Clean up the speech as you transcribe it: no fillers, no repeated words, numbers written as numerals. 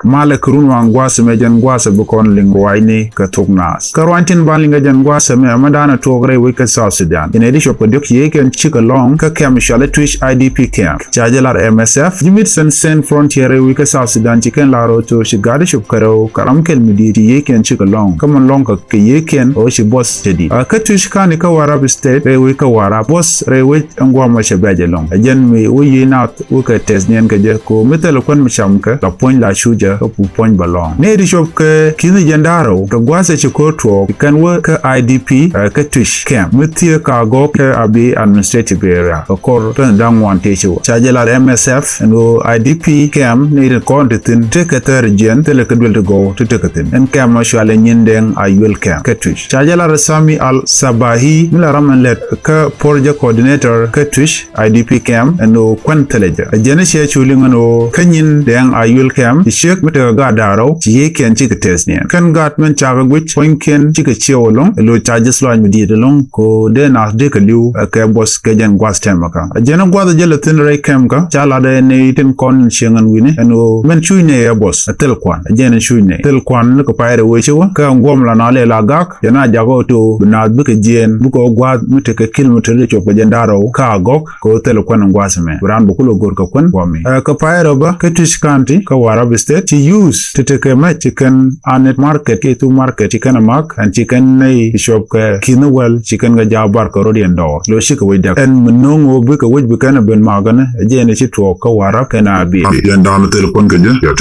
male kurun wang gwasa me jan gwasa bukon lingwaini ka thoknath karwantin ban linga jan gwasa me amadana togre wika South Sudan in addition ko dok yeken chika long ka kem shale Twic IDP camp chajalar MSF jimit sen frontier wika South Sudan chicken laro to shigade shop karo karam kel midi yeken chika long kaman long ka yeken o shi boss jadi ka Twic kan ka warab state re wika warab boss re wit ngwa ma shabaje long jen mi uyi not wika tesnien ka je ko metal kon mchamka la point la shuja ko point balong ne di shop ka kini jandaro to gwasa chikoto kan wo ka IDP ka Twic camp mutie ka go ka abi administrative area ko to dan wante chi chajalar MSF no IDP camp ne ko tin tekater gen tele kadwel to go to tekatin en camp mashale nyindeng ayul camp ka Twic chajalar Sami Al Sabahi mila ramanlet ka project coordinator ka Twic IDP camp no kwanteleja jene che chulingano kanyin deng ayul camp shek meta ga daro ji ken chi tesnien kan gatmen chaga gwich poinken chi ka chiolong lo charges lo mi de long ko de na de ka liu ka boss ka jan gwas temaka jene gwada jela tin re camp ka chala de ne tin kon shengan wini no men chuine ya boss tel kwan jene chuine tel kwan ko paire we chiwa ka ngom la na le la gak yana jago to na buka jen buko gwad mute ka kilometer le chop jan daro ka gok ko tel kwan ngwasme ran bukulo gor ka kwan wami ka paire ba ka Twic county ka warab state to use to take a match chicken anet market ke to market chicken mark and chicken nei shop ka kinwal chicken ga jabar ko rodian do lo shika we dak en monongo buka we buka na ben magana jene chi to ka warab kana bi yan dan tel kon ga ya